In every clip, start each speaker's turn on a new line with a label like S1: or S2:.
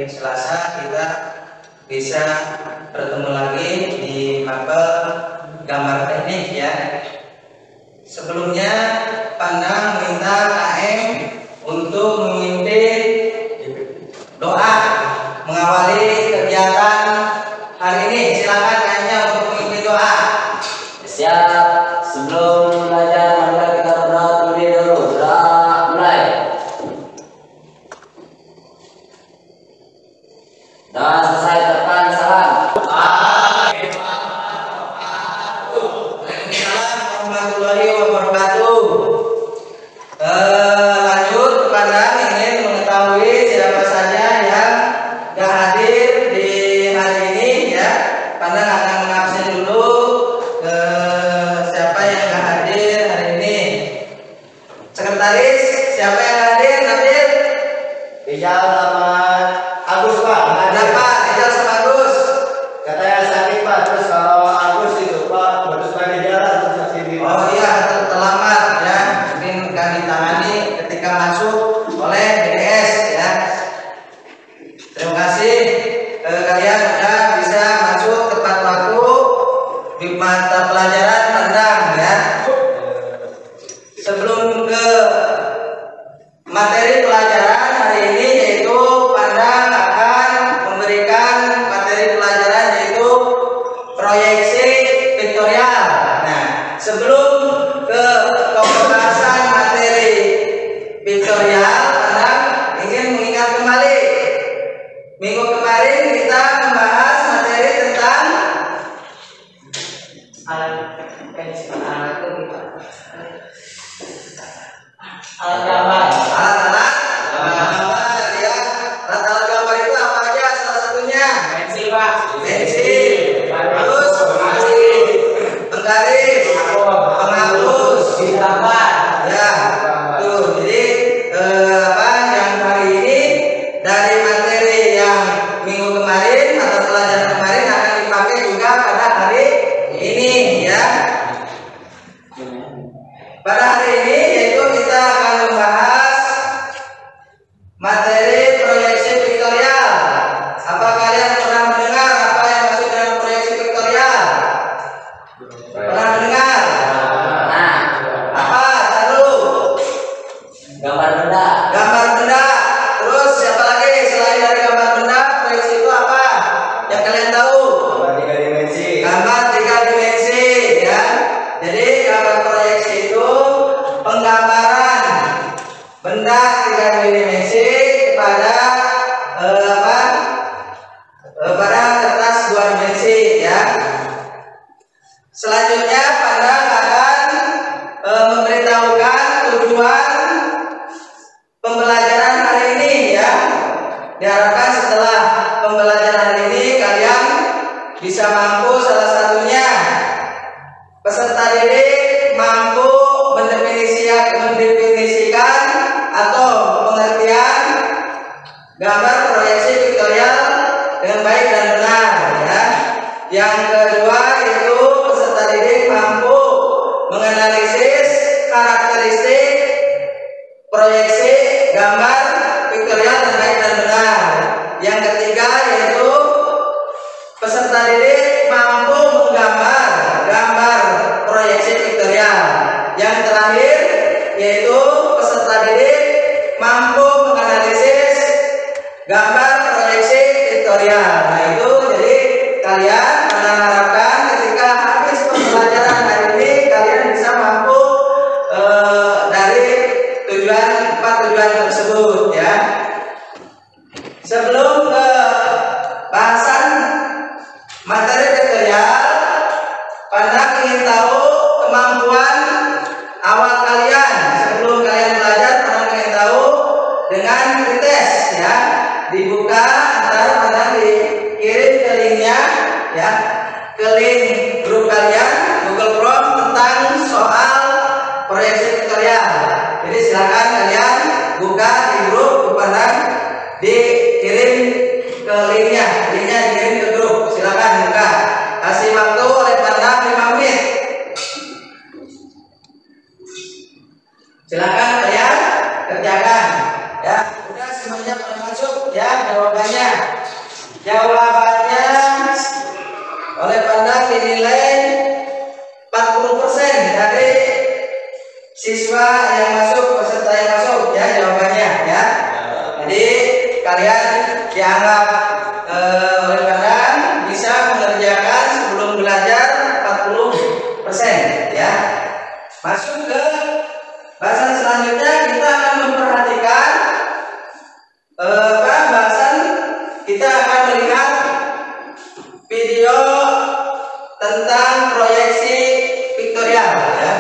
S1: Selasa kita bisa bertemu lagi di mapel gambar teknik ya. Sebelumnya Pandang minta KM untuk memimpin doa mengawali kegiatan hari ini. Silakan KM-nya untuk memimpin doa.
S2: Siap. Sebelum belajar, marilah kita berdoa terlebih dahulu. Doa mulai. Doa selesai, tekan salam.
S1: Waalaikumsalam warahmatullahi wabarakatuh. Lanjut, Pandang ingin mengetahui siapa saja yang gak hadir di hari ini ya. Pandang akan mengabsen dulu siapa yang gak hadir hari ini. Sekretaris, siapa yang gak hadir? Nabil?
S3: Rijal sama Agus Pak.
S1: Ada Pak, Rijal sama Agus.
S3: Katanya sakit Pak, terus kalau Agus itu Pak bagus lagi jalan terus sini.
S1: Oh iya, terlambat ya. Mungkin akan ditangani ketika masuk oleh BDS ya. Terima kasih kalian sudah bisa masuk tepat waktu di mata pelajaran Pandang ya. Sebelum ke materi pelajaran hari ini, yaitu Pandang akan memberikan materi pelajaran yaitu proyeksi vektorial. Nah, sebelum ke pembahasan materi vektorial, Pandang ingin mengingat kembali minggu kemarin kita membahas materi tentang alat-alat gambar ya. Alat-alat gambar itu apa aja? Salah satunya pensil Pak, pensil, terus penggaris, penghapus, gambar ya. Tuh, jadi yang hari ini dari materi yang minggu kemarin atau pelajaran kemarin akan dipakai juga pada hari ini ya. Pada hari ini yaitu kita akan membahas materi proyeksi vektorial. Apa kalian pernah mendengar apa yang maksud dengan proyeksi vektorial? Pernah mendengar? Nah, apa? Tahu?
S2: Gambar benda.
S1: Gambar benda. Terus siapa lagi selain dari gambar benda? Proyeksi itu apa? Yang kalian tahu?
S3: Gambar 3 dimensi.
S1: Gambar 3 dimensi ya. Jadi gambar proyeksi itu penggambaran benda 3 dimensi kepada pada kertas 2 dimensi ya. Selanjutnya Pandang akan memberitahukan tujuan pembelajaran hari ini ya. Diharapkan setelah pembelajaran hari ini kalian bisa mampu salah satunya peserta didik mampu mendefinisikan atau pengertian gambar proyeksi vektorial dengan baik dan benar ya. Yang kedua itu peserta didik mampu menganalisis karakteristik proyeksi gambar vektorial dengan baik dan benar. Yang ketiga yaitu peserta didik mampu menggambar gambar proyeksi vektorial. Yang terakhir yaitu peserta didik mampu menganalisis gambar proyeksi vektorial. Nah itu jadi kalian mengharapkan ketika habis pembelajaran hari ini kalian bisa mampu dari empat tujuan tersebut ya. Sebelum ke bahasan materi vektorial, Pandang ingin tahu kemampuan awal kalian. Sebelum kalian belajar, Pandang ingin tahu dengan dites ya. Dibuka antara Pandang dikirim ke linknya ya, ke link grup kalian Google Chrome tentang soal proyeksi vektorial. Jadi silakan kalian buka di grup Pandang, dikirim ke linknya dikirim ke grup. Silakan buka. Kasih waktu oleh Pandang 5 menit. Silakan kalian kerjakan ya. Udah semuanya pada masuk ya, jawab jawabannya. Jawabannya oleh Pandang dinilai 40% dari siswa yang masuk, peserta yang masuk ya jawabannya ya. Jadi kalian dianggap oleh Pandang bisa mengerjakan sebelum belajar 40% ya. Masuk ke bahasan selanjutnya, kita akan memperhatikan bahasan, kita akan melihat video tentang proyeksi piktorial ya.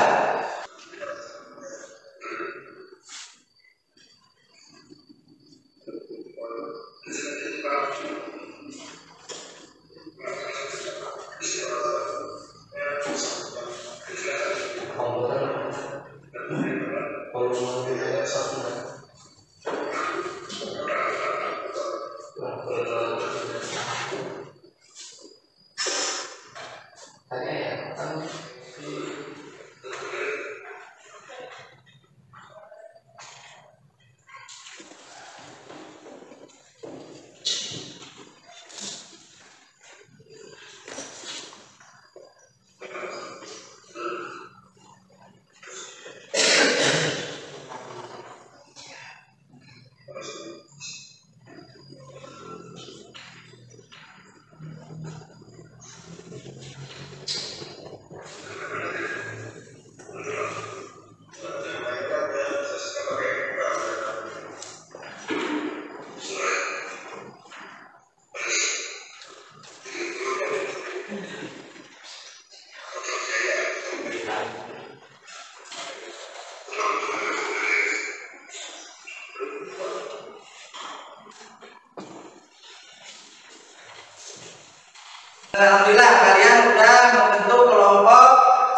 S1: Alhamdulillah kalian sudah membentuk kelompok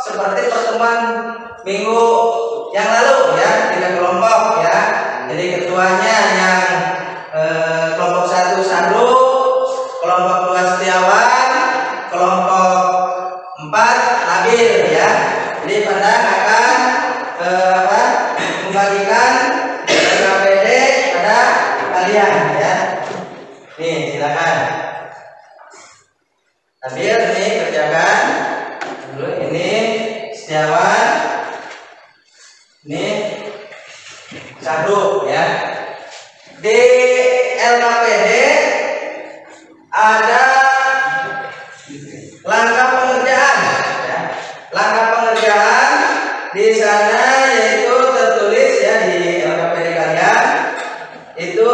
S1: seperti pertemuan minggu yang lalu ya, 3 kelompok ya. Jadi ketuanya yang kelompok 1 Sadru, kelompok 2 Setiawan, kelompok 4 Nabil ya. Jadi Pandang akan membagikan KPD pada kalian ya. Nih silakan. Nabil ini kerjakan dulu, ini Setiawan, ini Sadru ya. Di LKPD ada langkah pengerjaan ya. Langkah pengerjaan di sana yaitu tertulis ya di LKPD kalian itu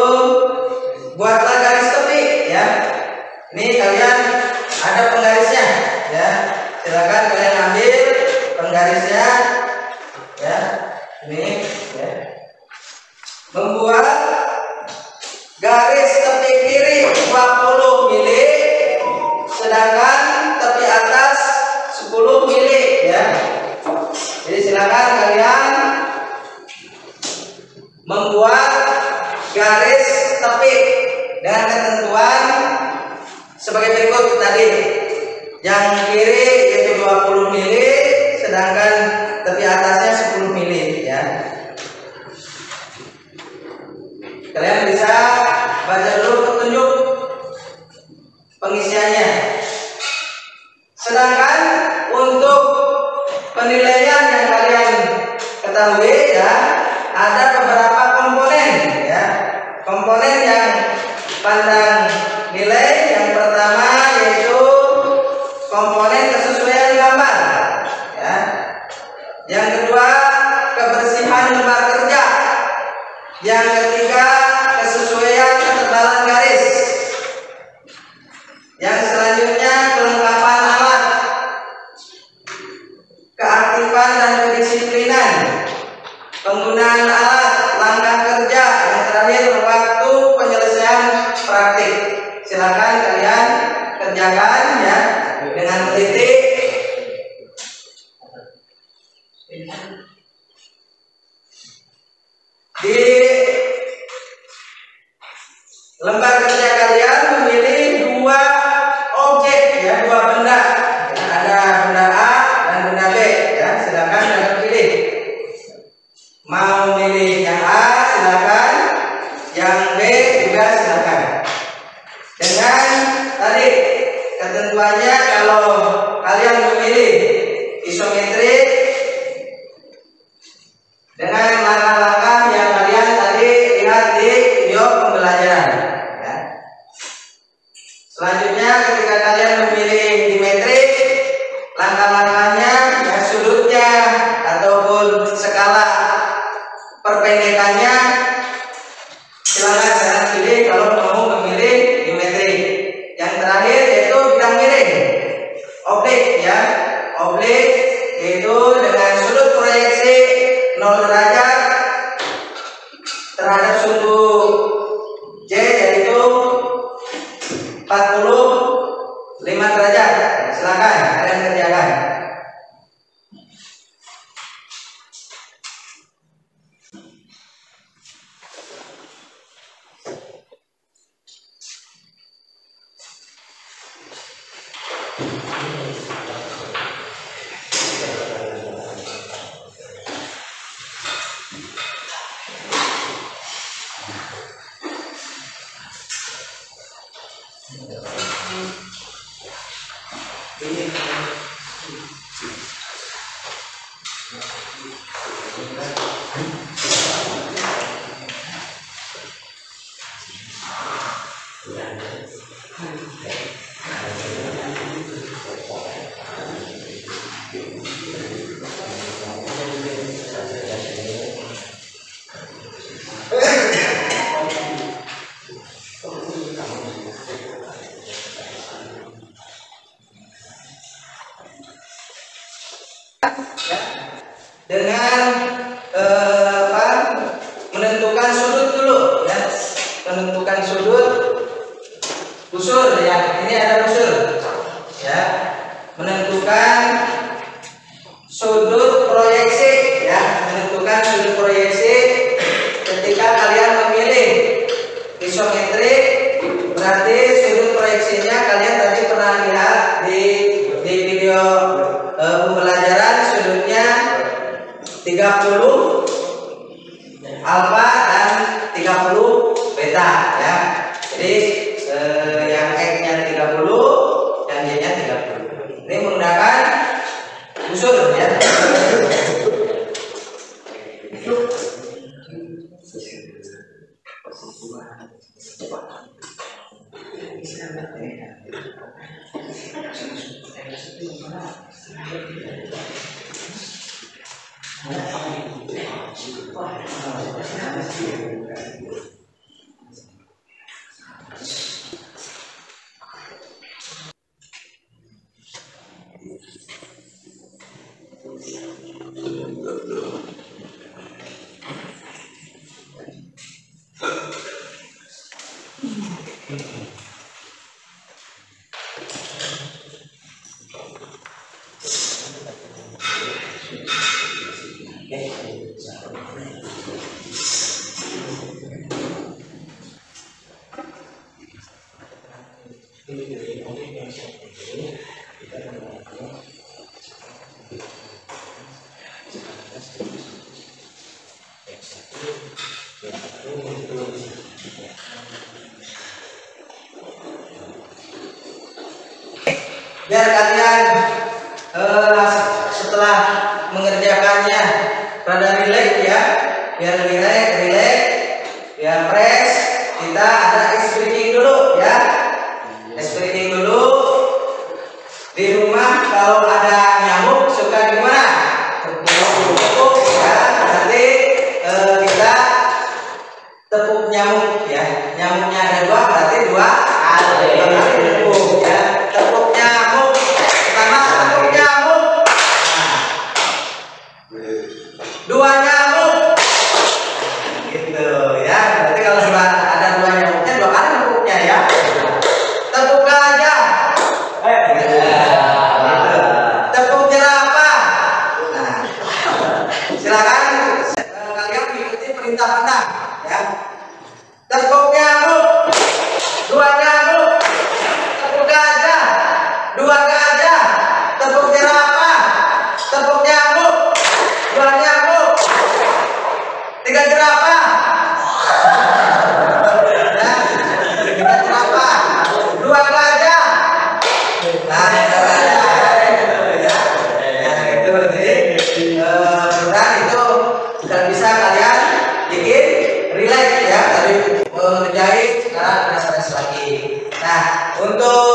S1: buatlah garis tepi ya. Ini kalian ada penggarisnya ya, silakan kalian ambil penggarisnya ya. Ini ya, membuat garis tepi kiri 20 mili, sedangkan tepi atas 10 mili ya. Jadi silakan kalian membuat garis tepi dengan ketentuan sebagai berikut tadi. Yang kiri yaitu 20 mili, sedangkan tepi atasnya 10 mili ya. Kalian bisa baca dulu petunjuk pengisiannya. Sedangkan untuk penilaian yang kalian ketahui ya, ada beberapa komponen ya. Komponen yang Pandang nilai, yang pertama yaitu komponen kesesuaian gambar ya. Yang kedua kebersihan lembar kerja. Yang ketiga kesesuaian ketebalan garis. Yang selanjutnya kelengkapan alat, keaktifan dan kedisiplinan, penggunaan alat, langkah kerja, yang terakhir waktu penyelesaian praktik. Silakan kalian kerjakan ya dengan teliti. Di lembar kerja kalian memilih 2 objek ya, 2 benda. Ada benda A dan benda B ya. Silakan kalian pilih. Mau milih yang A silakan, yang B juga silakan. ketentuannya kalau kalian memilih isometrik dengan langkah-langkah yang kalian tadi lihat di video pembelajaran ya. Selanjutnya ketika kalian memilih dimetrik, langkah-langkahnya ya, sudutnya ataupun skala perpendekannya silakan kalian pilih kalau mau memilih dimetrik. Yang terakhir yaitu bidang miring oblik ya, oblik yaitu dengan sudut proyeksi 0 derajat terhadap sumbu J yaitu 45 derajat. Silakan kalian kerjakan. Dengan menentukan sudut dulu ya, menentukan sudut busur ya, ini ada busur ya, menentukan sudut proyeksi ya, menentukan sudut proyeksi ketika kalian memilih isometrik, berarti sudut proyeksinya kalian tadi pernah lihat di video pembelajaran, sudutnya 30 alfa dan 30 beta ya. Jadi yang X-nya 30, yang Y-nya 30. Ini menggunakan busur ya. Biar kalian setelah mengerjakannya rada rileks ya, biar rileks, biar fresh, kita ada ice breaking dulu ya, ice breaking dulu. Di rumah kalau ada nyamuk suka gimana? Tepuk ya, nanti kita tepuk nyamuk ya, nyamuknya ada 2 berarti 2 kali tepuk ya. Tepuk nyamuk, pertama tepuk nyamuk, nah, 2 nyamuk, gitu ya. Berarti kalau ada 2 nyamuknya 2 kali tepuknya ya. Nah, untuk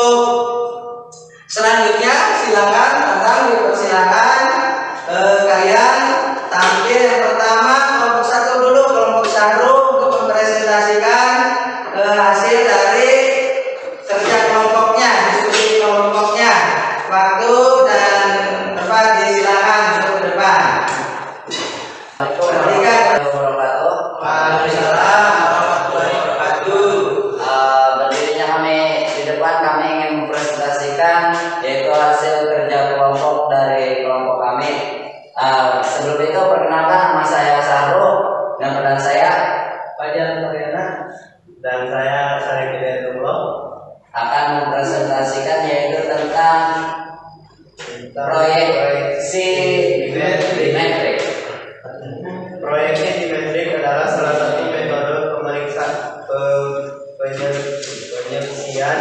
S1: selanjutnya silakan Abang dipersilakan kalian tampil. Yang pertama kelompok 1 dulu, kelompok Syahru, untuk mempresentasikan hasil dari kerja kelompoknya, diskusi kelompoknya. Waktu dan tempat disilakan untuk ke depan. Waalaikumsalam warahmatullahi wabarakatuh.
S2: Berdirinya kami di depan, kami ingin mempresentasikan yaitu hasil kerja kelompok dari kelompok kami. Sebelum itu perkenalkan, nama saya Sahrul dan rekan saya
S3: Fajar Mariana dan saya Syarif Hidayatullah
S2: akan mempresentasikan yaitu tentang proyeksi dimetrik.
S3: Proyeksi dimetrik adalah salah satu metode penyelesaian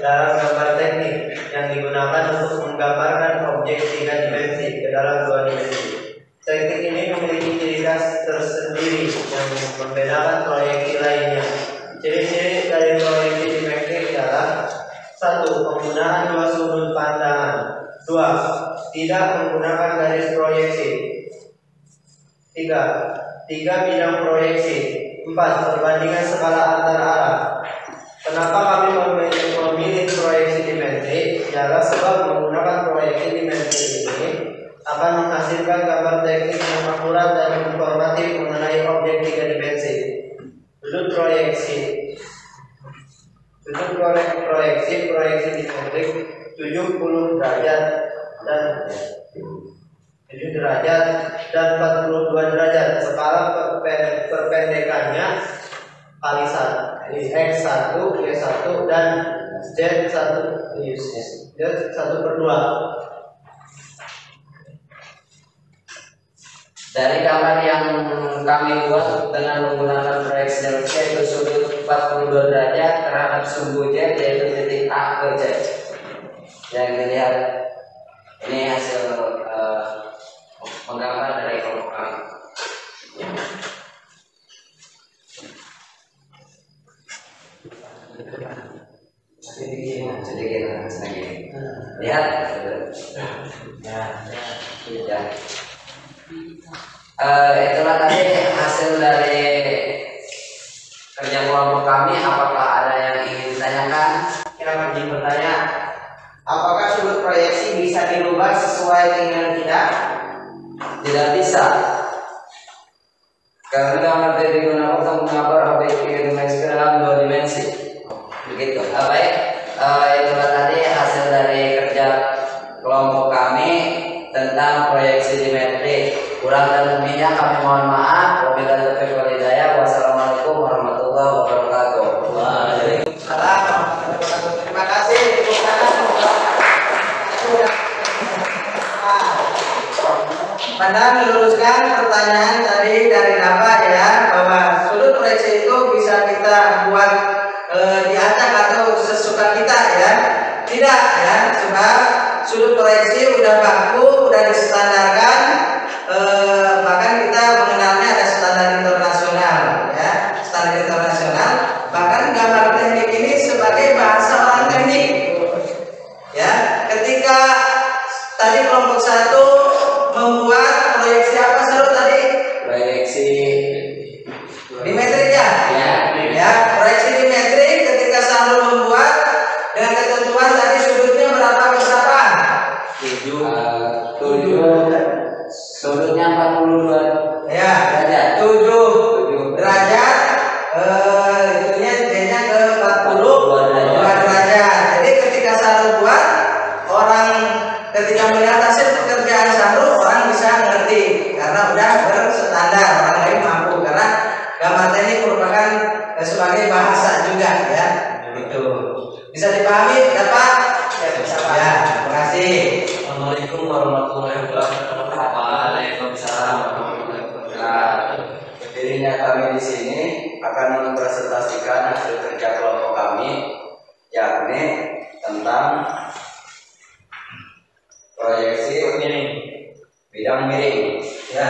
S3: dalam gambar teknik yang digunakan untuk menggambarkan objek 3 dimensi ke dalam 2 dimensi. Teknik ini memiliki ciri khas tersendiri yang membedakan proyeksi lainnya. Ciri-ciri dari proyeksi dimetrik adalah: 1. Penggunaan 2 sudut pandangan. 2. Tidak menggunakan garis proyeksi. 3. 3 bidang proyeksi. 4. Perbandingan skala antar arah. Kenapa kami memilih proyeksi dimetrik? Adalah sebab menggunakan proyeksi dimetrik ini akan menghasilkan gambar teknik yang akurat dan informatif mengenai objek 3 dimensi. Sudut proyeksi. Sudut proyeksi dimetrik 70 derajat dan 7 derajat dan 42 derajat. Skala perpendekannya kali 1, X1, Y1 dan Z1/2.
S2: Dari gambar yang kami buat dengan menggunakan proyeksi yaitu sudut 42 derajat terhadap sumbu Z yaitu titik A ke Z. Yang dilihat ini hasil menggambar dari kelompok kami. Sedikit. Lihat. Ya. Itulah tadi hasil dari kerja kelompok kami. Apakah ada yang ingin ditanyakan?
S1: Silakan bertanya. Apakah sudut proyeksi bisa dirubah sesuai keinginan kita?
S2: Tidak bisa, karena gambar yang digunakan untuk menggambar objek 3 dimensi ke dalam 2 dimensi. Begitu. Baik, itulah tadi hasil dari kerja kelompok kami tentang proyeksi dimetrik. Kurang dan lebihnya kami mohon maaf. Wabillahi taufiq wal hidayah. Wassalamualaikum warahmatullahi wabarakatuh.
S1: Waalaikumsalam warahmatullahi wabarakatuh. Terima kasih. Pada meluruskan pertanyaan tadi dari Nafa ya, bahwa sudut proyeksi itu bisa kita buat diacak atau sesuka kita ya. Tidak ya, sebab sudut proyeksi udah baku, udah distandarkan, bahkan kita mengenalnya ada standar internasional ya, standar internasional. Bahkan gambar teknik ini sebagai bahasa orang teknik ya. Ketika tadi kelompok 1 membuat proyeksi apa Saru tadi?
S2: Proyeksi
S1: Dimetrik ya? Ya, proyeksi dimetrik ketika Saru membuat dengan ketentuan tadi sudutnya berapa ke berapa?
S2: 7 sudutnya 42
S1: Ya,
S2: derajat.
S1: 7 derajat, itunya D-nya ke 42 derajat. Jadi ketika Saru buat, orang ketika melihat hasil pekerjaan Saru, orang bisa ngerti karena udah berstandar, orang lain mampu karena gambar teknik merupakan sebagai bahasa juga ya. Itu bisa dipahami dapat? Ya, terima kasih.
S2: Assalamualaikum warahmatullahi wabarakatuh. Waalaikumsalam warahmatullahi wabarakatuh. Berdirinya kami di sini akan mempresentasikan hasil kerja kelompok kami, yakni tentang proyeksi bidang miring ya.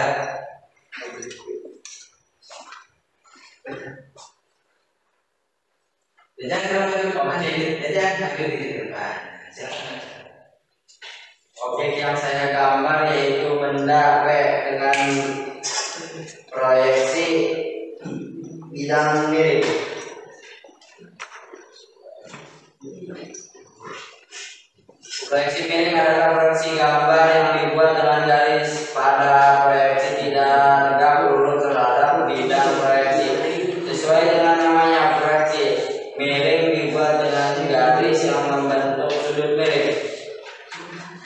S2: Objek yang saya gambar yaitu benda P dengan proyeksi bidang miring. Proyeksi miring adalah proyeksi gambar yang dibuat dengan garis pada proyeksi tidak tegak lurus terhadap bidang proyeksi. Sesuai dengan namanya, proyeksi miring dibuat dengan garis yang membentuk sudut miring.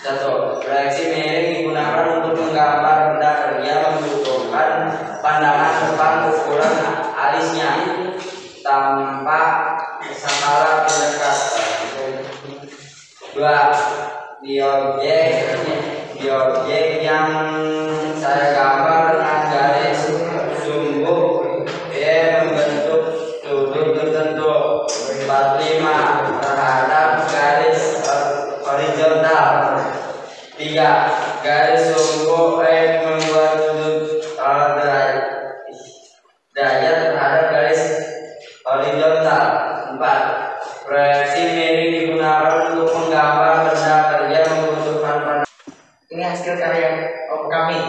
S2: 1. Proyeksi miring digunakan untuk menggambar benda kerja membutuhkan pandangan depan ukuran alisnya tanpa skala pendekat. 2. Di objek yang saya gambar dengan garis sumbu membentuk sudut tertentu 45 terhadap garis horizontal. 3. Garis sumbu membuat sudut derajat terhadap garis horizontal. 4. Proyeksi miring digunakan untuk menggambar benda kerja membutuhkan pandangan. Ini hasil karya kami.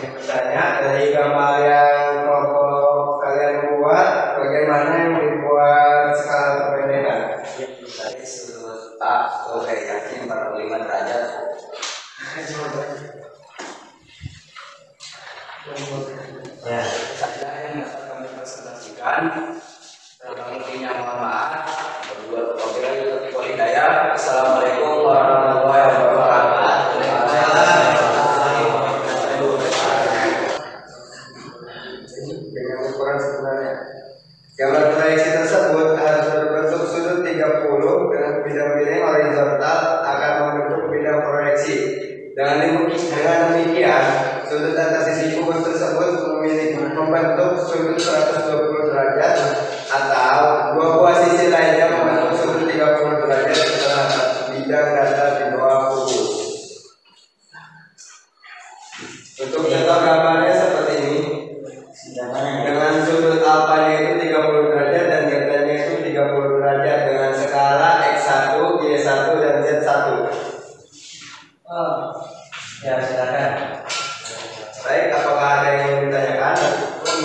S3: Bertanya dari gambar yang kelompok kalian buat, bagaimana yang dibuat skala perpendekan?
S2: Dari sudut A, yakin 45 derajat. Ya, saja yang dapat kami presentasikan. Dalam intinya mohon maaf. Assalamualaikum warahmatullahi wabarakatuh.
S3: Dengan ukuran sebenarnya. Gambar proyeksi tersebut harus berbentuk sudut 30 dengan bidang miring horizontal akan membentuk bidang proyeksi. Dengan demikian, sudut atas sisi kubus tersebut membentuk sudut 120 derajat atau dua buah sisi lainnya membentuk sudut 30 derajat setelah bidang datar di bawah kubus. Untuk contoh gambarnya seperti ini. Dengan sudut alfanya itu 30 derajat dan betanya itu 30 derajat dengan skala X1, Y1 dan Z1.
S2: Ya, silakan.
S3: Baik, apakah ada yang ingin ditanyakan?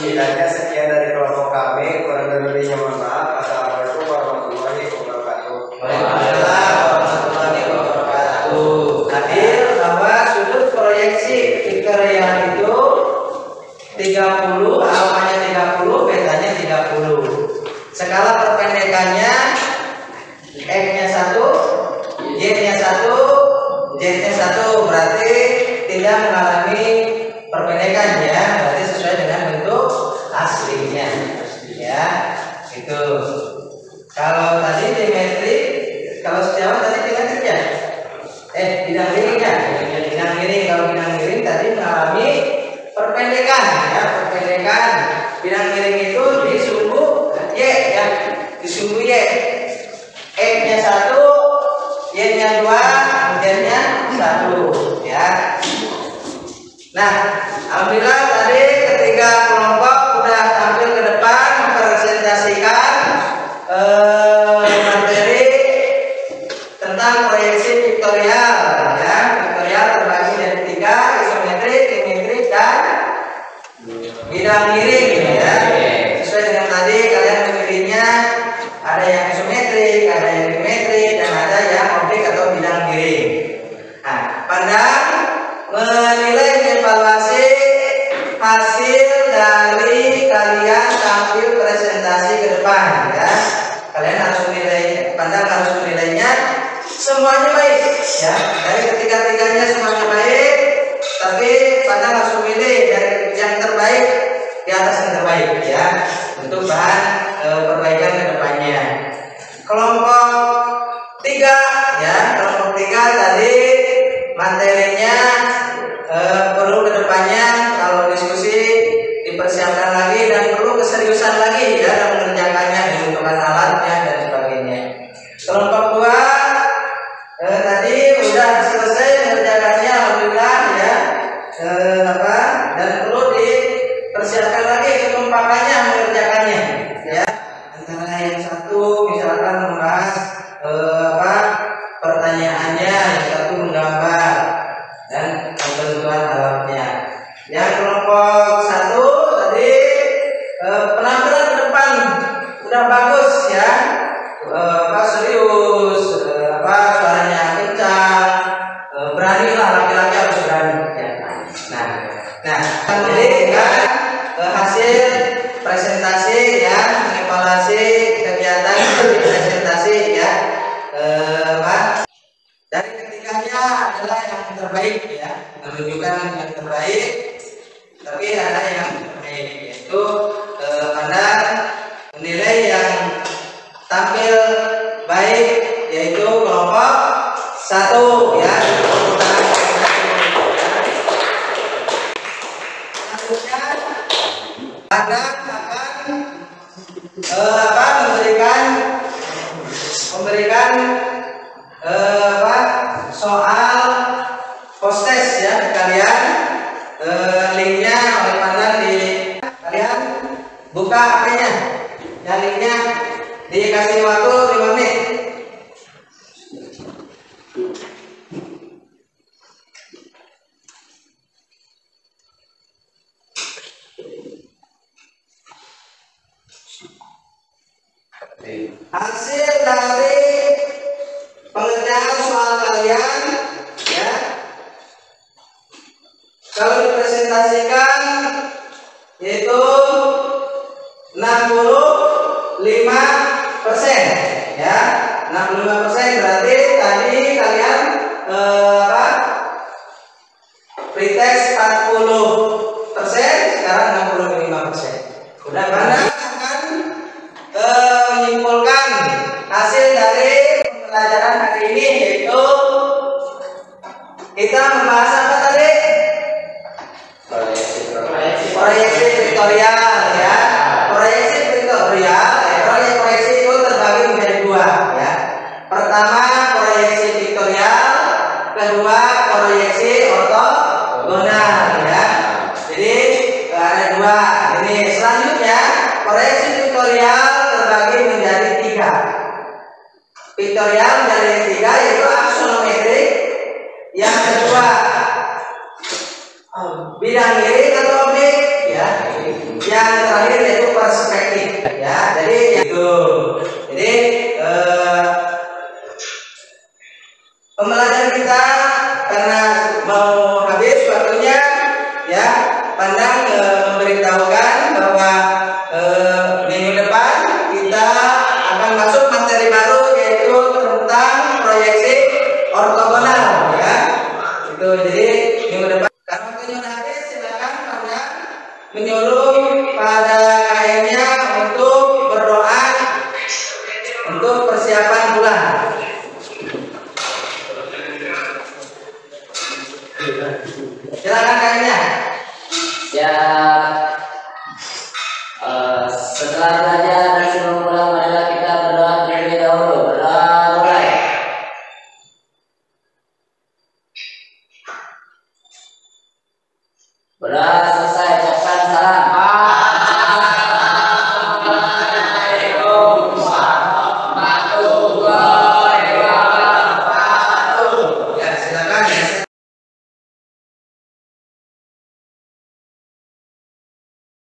S3: Kiranya sekian dari kelompok kami, kurang lebihnya mohon maaf. Assalamualaikum warahmatullahi wabarakatuh.
S1: Waalaikumsalam warahmatullahi wabarakatuh. Hadir bahwa sudut proyeksi pikriyah itu 30, alfanya 30, betanya 30. Skala perpendekannya X-nya 1, Y-nya 1, Z-nya 1, berarti tidak mengalami perpendekan ya, berarti sesuai dengan bentuk aslinya ya, itu. Kalau tadi dimetri, kalau sejauh tadi bidang kerja, bidang miring ya, bidang miring. Kalau bidang miring tadi mengalami perpendekan ya, perpendekan bidang miring itu di sumbu Y ya, di sumbu Y, X-nya 1, Y-nya 2, Z-nya 1 ya. Nah, alhamdulillah tadi ketiga kelompok sudah tampil ke depan mempresentasikan materi tentang proyeksi vektorial ya. Vektorial terbagi dari 3, isometrik, trimetrik, dan bidang miring ya. Sesuai dengan tadi kalian memilihnya ada yang isometrik, ada yang trimetrik, dan ada yang objek atau bidang miring. Nah, pandang menilai evaluasi hasil dari kalian tampil presentasi ke depan ya. Kalian harus menilai, pandang harus menilainya semuanya baik ya. Dari ketiga-tiganya semuanya baik, tapi pandang harus memilih dari yang terbaik di atas yang terbaik ya, untuk bahan perbaikan ke depannya. Kelompok 3 ya, kelompok 3 tadi materinya perlu kedepannya kalau diskusi dipersiapkan lagi dan perlu keseriusan lagi ya dalam mengerjakannya, dibutuhkan alatnya dan sebagainya. Kelompok 2 tadi udah selesai mengerjakannya alhamdulillah ya, dan perlu dipersiapkan lagi kekompakannya mengerjakannya ya, antara yang satu misalnya terbaik ya, menunjukkan yang terbaik, tapi ada yang terbaik yaitu pada menilai yang tampil baik yaitu kelompok 1 ya. Selanjutnya Anda akan memberikan soal post-test ya kalian, linknya oleh Pandan di kalian buka HP-nya ya, linknya dikasih waktu 5 menit. Hasil dari pengerjaan soal kalian ya, kalau dipresentasikan yaitu 65% ya, 65% berarti tadi kalian pretest 40%, sekarang 65%. Udah mana akan menyimpulkan hasil dari pembelajaran hari ini, yaitu kita membahas apa tadi? Proyeksi vektorial ya. Proyeksi vektorial, proyeksi itu terbagi menjadi 2 ya. Pertama proyeksi vektorial, kedua proyeksi ortogonal ya. Jadi ada 2 ini. Selanjutnya proyeksi vektorial terbagi menjadi 3. Vektorial menjadi 3 yaitu aksonometrik. Yang kedua bidang miring atau objek ya. Yang terakhir yaitu perspektif ya. Jadi itu. Jadi pembelajaran kita karena mau habis waktunya ya, Pandang memberitahukan bahwa minggu depan kita akan masuk materi baru yaitu tentang proyeksi ortogonal ya. Itu jadi minggu depan. Karena waktunya udah habis, silakan Pandang menyuruh pada KM-nya untuk berdoa untuk persiapan bulan. Silakan KM-nya.
S2: Ya, setelah belajar dan sebelum